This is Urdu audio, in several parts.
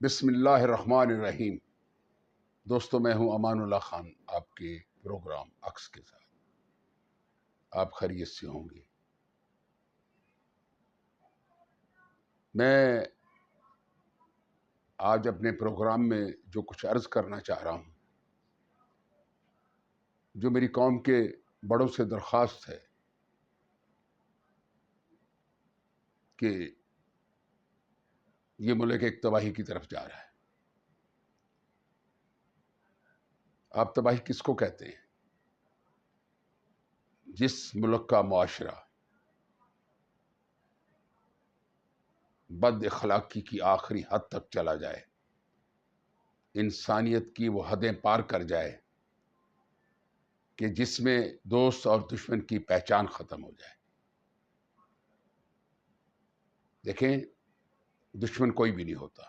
بسم اللہ الرحمن الرحیم۔ دوستو، میں ہوں امان اللہ خان، آپ کے پروگرام عکس کے ساتھ۔ آپ خیریت سے ہوں گے؟ میں آج اپنے پروگرام میں جو کچھ عرض کرنا چاہ رہا ہوں، جو میری قوم کے بڑوں سے درخواست ہے کہ یہ ملک ایک تباہی کی طرف جا رہا ہے۔ آپ تباہی کس کو کہتے ہیں؟ جس ملک کا معاشرہ بد اخلاقی کی آخری حد تک چلا جائے، انسانیت کی وہ حدیں پار کر جائے کہ جس میں دوست اور دشمن کی پہچان ختم ہو جائے۔ دیکھیں، دشمن کوئی بھی نہیں ہوتا،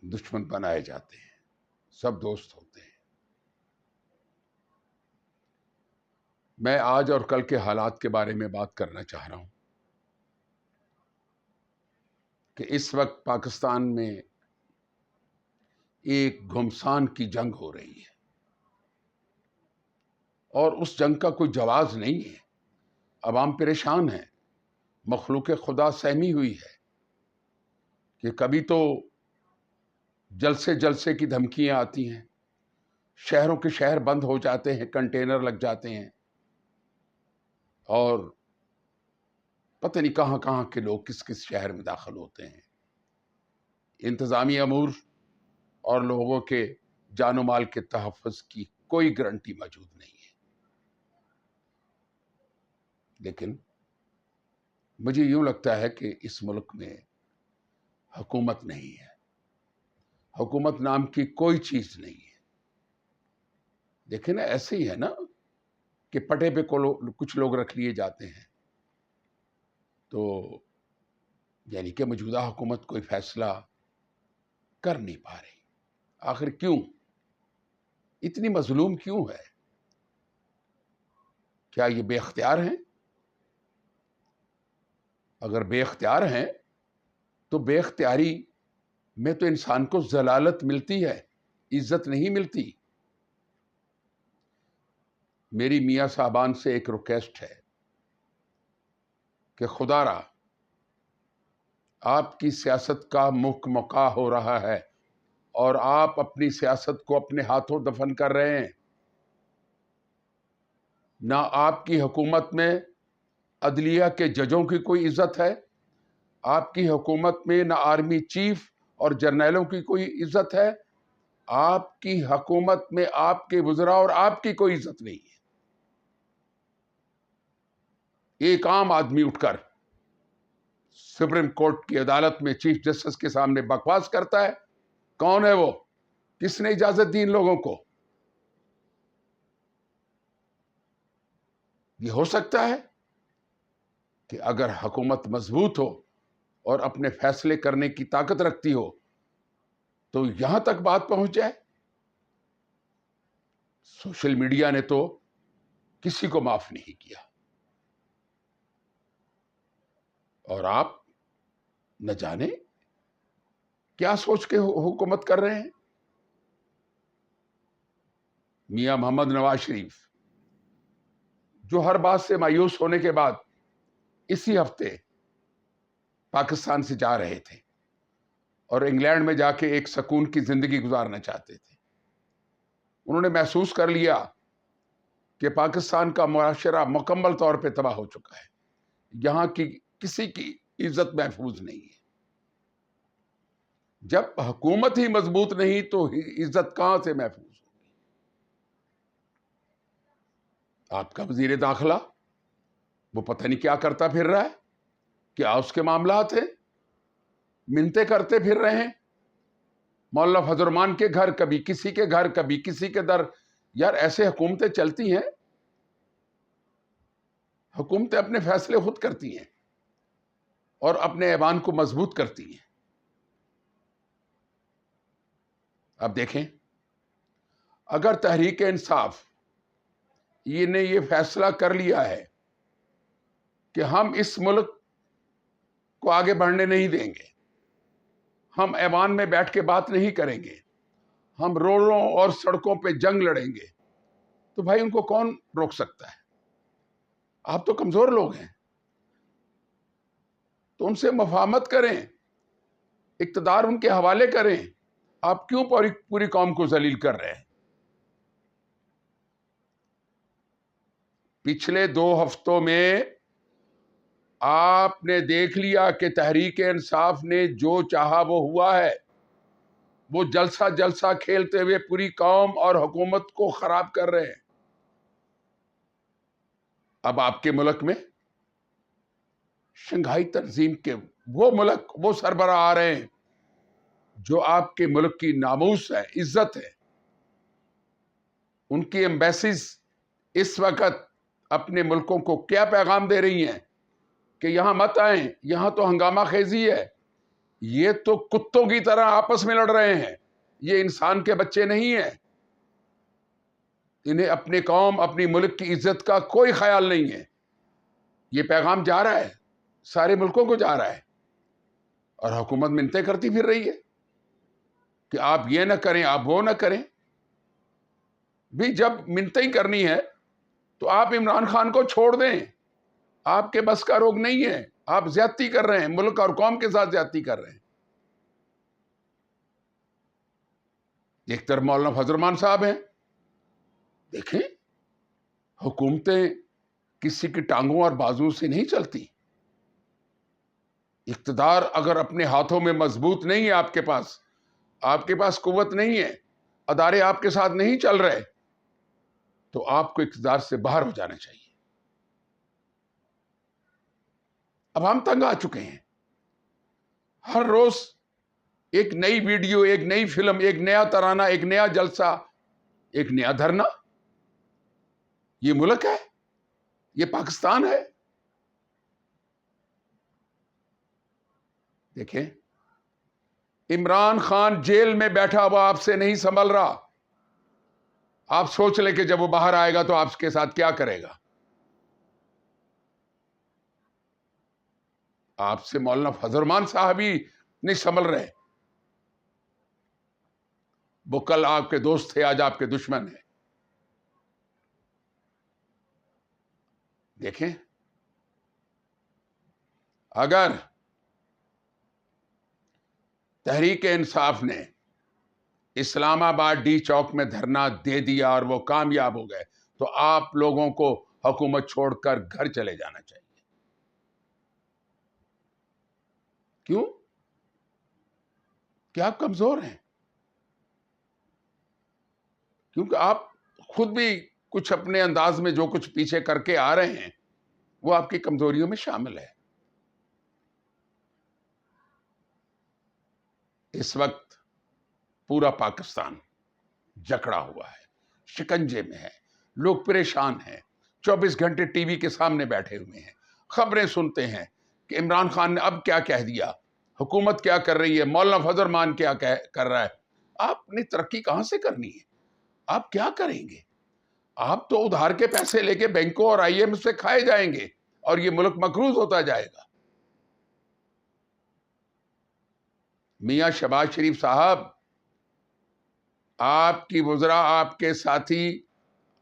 دشمن بنائے جاتے ہیں، سب دوست ہوتے ہیں۔ میں آج اور کل کے حالات کے بارے میں بات کرنا چاہ رہا ہوں کہ اس وقت پاکستان میں ایک گھمسان کی جنگ ہو رہی ہے، اور اس جنگ کا کوئی جواز نہیں ہے۔ عوام پریشان ہے، مخلوق خدا سہمی ہوئی ہے کہ کبھی تو جلسے کی دھمکیاں آتی ہیں، شہروں کے شہر بند ہو جاتے ہیں، کنٹینر لگ جاتے ہیں، اور پتہ نہیں کہاں کہاں کے لوگ کس کس شہر میں داخل ہوتے ہیں۔ انتظامی امور اور لوگوں کے جان و مال کے تحفظ کی کوئی گارنٹی موجود نہیں ہے۔ لیکن مجھے یوں لگتا ہے کہ اس ملک میں حکومت نہیں ہے، حکومت نام کی کوئی چیز نہیں ہے۔ دیکھیں نا، ایسے ہی ہے نا کہ پٹے پہ کچھ لوگ رکھ لیے جاتے ہیں، تو یعنی کہ موجودہ حکومت کوئی فیصلہ کر نہیں پا رہی۔ آخر کیوں؟ اتنی مظلوم کیوں ہے؟ کیا یہ بے اختیار ہیں؟ اگر بے اختیار ہیں تو بے اختیاری میں تو انسان کو ذلالت ملتی ہے، عزت نہیں ملتی۔ میری میاں صاحبان سے ایک ریکویسٹ ہے کہ خدا را، آپ کی سیاست کا مکا ہو رہا ہے اور آپ اپنی سیاست کو اپنے ہاتھوں دفن کر رہے ہیں۔ نہ آپ کی حکومت میں عدلیہ کے ججوں کی کوئی عزت ہے، آپ کی حکومت میں نہ آرمی چیف اور جرنیلوں کی کوئی عزت ہے، آپ کی حکومت میں آپ کے وزراء اور آپ کی کوئی عزت نہیں ہے۔ ایک عام آدمی اٹھ کر سپریم کورٹ کی عدالت میں چیف جسٹس کے سامنے بکواس کرتا ہے، کون ہے وہ؟ کس نے اجازت دی ان لوگوں کو؟ یہ ہو سکتا ہے کہ اگر حکومت مضبوط ہو اور اپنے فیصلے کرنے کی طاقت رکھتی ہو تو یہاں تک بات پہنچ جائے؟ سوشل میڈیا نے تو کسی کو معاف نہیں کیا، اور آپ نہ جانے کیا سوچ کے حکومت کر رہے ہیں۔ میاں محمد نواز شریف، جو ہر بات سے مایوس ہونے کے بعد اسی ہفتے پاکستان سے جا رہے تھے اور انگلینڈ میں جا کے ایک سکون کی زندگی گزارنا چاہتے تھے، انہوں نے محسوس کر لیا کہ پاکستان کا معاشرہ مکمل طور پہ تباہ ہو چکا ہے، یہاں کی کسی کی عزت محفوظ نہیں ہے۔ جب حکومت ہی مضبوط نہیں تو عزت کہاں سے محفوظ ہوگی؟ آپ کا وزیر داخلہ وہ پتہ نہیں کیا کرتا پھر رہا ہے، کیا اس کے معاملات ہیں، منتیں کرتے پھر رہے ہیں، مولانا فضل الرحمان کے گھر، کبھی کسی کے گھر، کبھی کسی کے در۔ یار ایسے حکومتیں چلتی ہیں؟ حکومتیں اپنے فیصلے خود کرتی ہیں اور اپنے ایوان کو مضبوط کرتی ہیں۔ اب دیکھیں، اگر تحریک انصاف نے یہ فیصلہ کر لیا ہے کہ ہم اس ملک کو آگے بڑھنے نہیں دیں گے، ہم ایوان میں بیٹھ کے بات نہیں کریں گے، ہم روڈوں اور سڑکوں پہ جنگ لڑیں گے، تو بھائی ان کو کون روک سکتا ہے؟ آپ تو کمزور لوگ ہیں، تو ان سے مفاہمت کریں، اقتدار ان کے حوالے کریں. آپ کیوں پوری قوم کو ذلیل کر رہے ہیں؟ پچھلے 2 ہفتوں میں آپ نے دیکھ لیا کہ تحریک انصاف نے جو چاہا وہ ہوا ہے. وہ جلسہ کھیلتے ہوئے پوری قوم اور حکومت کو خراب کر رہے ہیں. اب آپ کے ملک میں شنگھائی تنظیم کے وہ ملک، وہ سربراہ آ رہے ہیں جو آپ کے ملک کی ناموس ہے، عزت ہے. ان کی ایمبیسیز اس وقت اپنے ملکوں کو کیا پیغام دے رہی ہیں کہ یہاں مت آئیں، یہاں تو ہنگامہ خیزی ہے. یہ تو کتوں کی طرح آپس میں لڑ رہے ہیں، یہ انسان کے بچے نہیں ہیں. انہیں اپنے قوم، اپنی ملک کی عزت کا کوئی خیال نہیں ہے. یہ پیغام جا رہا ہے، سارے ملکوں کو جا رہا ہے، اور حکومت منتیں کرتی پھر رہی ہے کہ آپ یہ نہ کریں، آپ وہ نہ کریں. بھی جب منتیں کرنی ہے تو آپ عمران خان کو چھوڑ دیں. آپ کے بس کا روگ نہیں ہے، آپ زیادتی کر رہے ہیں، ملک اور قوم کے ساتھ زیادتی کر رہے ہیں. ایک طرف مولانا فضل الرحمان صاحب ہیں. دیکھیں، حکومتیں کسی کی ٹانگوں اور بازو سے نہیں چلتی. اقتدار اگر اپنے ہاتھوں میں مضبوط نہیں ہے، آپ کے پاس قوت نہیں ہے، ادارے آپ کے ساتھ نہیں چل رہے، تو آپ کو اقتدار سے باہر ہو جانا چاہیے. اب ہم تنگ آ چکے ہیں. ہر روز ایک نئی ویڈیو، ایک نئی فلم، ایک نیا ترانہ، ایک نیا جلسہ، ایک نیا دھرنا. یہ ملک ہے؟ یہ پاکستان ہے؟ دیکھیں، عمران خان جیل میں بیٹھا ہوا آپ سے نہیں سنبھل رہا. آپ سوچ لیں کہ جب وہ باہر آئے گا تو آپ کے ساتھ کیا کرے گا. آپ سے مولانا فضل الرحمان صاحب ہی نہیں سنبھل رہے. وہ کل آپ کے دوست تھے، آج آپ کے دشمن ہیں. دیکھیں، اگر تحریک انصاف نے اسلام آباد ڈی چوک میں دھرنا دے دیا اور وہ کامیاب ہو گئے، تو آپ لوگوں کو حکومت چھوڑ کر گھر چلے جانا چاہیے. کیوں؟ کہ آپ کمزور ہیں. کیونکہ آپ خود بھی کچھ اپنے انداز میں جو کچھ پیچھے کر کے آ رہے ہیں وہ آپ کی کمزوریوں میں شامل ہے. اس وقت پورا پاکستان جکڑا ہوا ہے، شکنجے میں ہے، لوگ پریشان ہیں، 24 گھنٹے ٹی وی کے سامنے بیٹھے ہوئے ہیں، خبریں سنتے ہیں کہ عمران خان نے اب کیا کہہ دیا، حکومت کیا کر رہی ہے، مولانا فضل الرحمان کیا کر رہا ہے. آپ نے ترقی کہاں سے کرنی ہے؟ آپ کیا کریں گے؟ آپ تو ادھار کے پیسے لے کے بینکوں اور آئی ایم سے کھائے جائیں گے اور یہ ملک مقروض ہوتا جائے گا. میاں شہباز شریف صاحب، آپ کی وزراء، آپ کے ساتھی،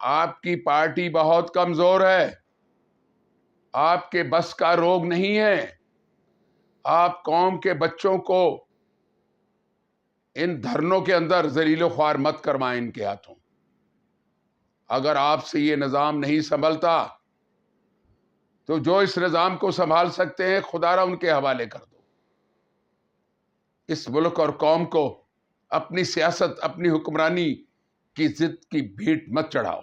آپ کی پارٹی بہت کمزور ہے. آپ کے بس کا روگ نہیں ہے. آپ قوم کے بچوں کو ان دھرنوں کے اندر ذلیل و خوار مت کروائیں ان کے ہاتھوں. اگر آپ سے یہ نظام نہیں سنبھلتا تو جو اس نظام کو سنبھال سکتے ہیں خدا را ان کے حوالے کر دو. اس ملک اور قوم کو اپنی سیاست، اپنی حکمرانی کی ضد کی بھیٹ مت چڑھاؤ.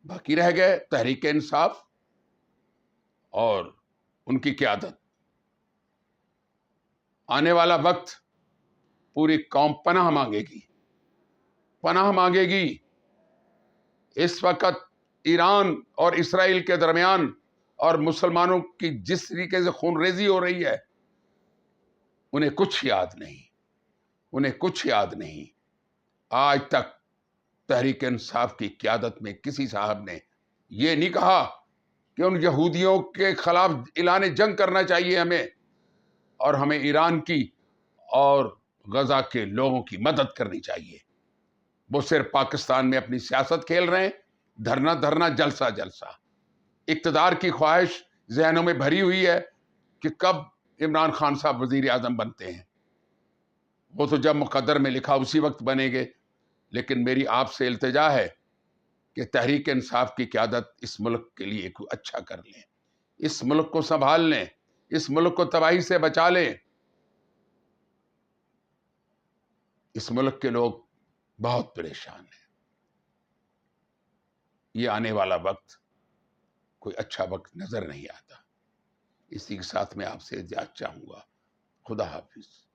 باقی رہ گئے تحریک انصاف اور ان کی قیادت. آنے والا وقت پوری قوم پناہ مانگے گی، پناہ مانگے گی. اس وقت ایران اور اسرائیل کے درمیان اور مسلمانوں کی جس طریقے سے خون ریزی ہو رہی ہے، انہیں کچھ یاد نہیں. آج تک تحریک انصاف کی قیادت میں کسی صاحب نے یہ نہیں کہا کہ ان یہودیوں کے خلاف اعلان جنگ کرنا چاہیے ہمیں. اور ہمیں ایران کی اور غزہ کے لوگوں کی مدد کرنی چاہیے. وہ صرف پاکستان میں اپنی سیاست کھیل رہے ہیں، دھرنا دھرنا، جلسہ جلسہ. اقتدار کی خواہش ذہنوں میں بھری ہوئی ہے کہ کب عمران خان صاحب وزیر اعظم بنتے ہیں. وہ تو جب مقدر میں لکھا اسی وقت بنیں گے. لیکن میری آپ سے التجا ہے کہ تحریک انصاف کی قیادت اس ملک کے لیے کوئی اچھا کر لیں، اس ملک کو سنبھال لیں، اس ملک کو تباہی سے بچا لیں. اس ملک کے لوگ بہت پریشان ہیں. یہ آنے والا وقت کوئی اچھا وقت نظر نہیں آتا. اسی کے ساتھ میں آپ سے اجازت چاہوں گا. خدا حافظ.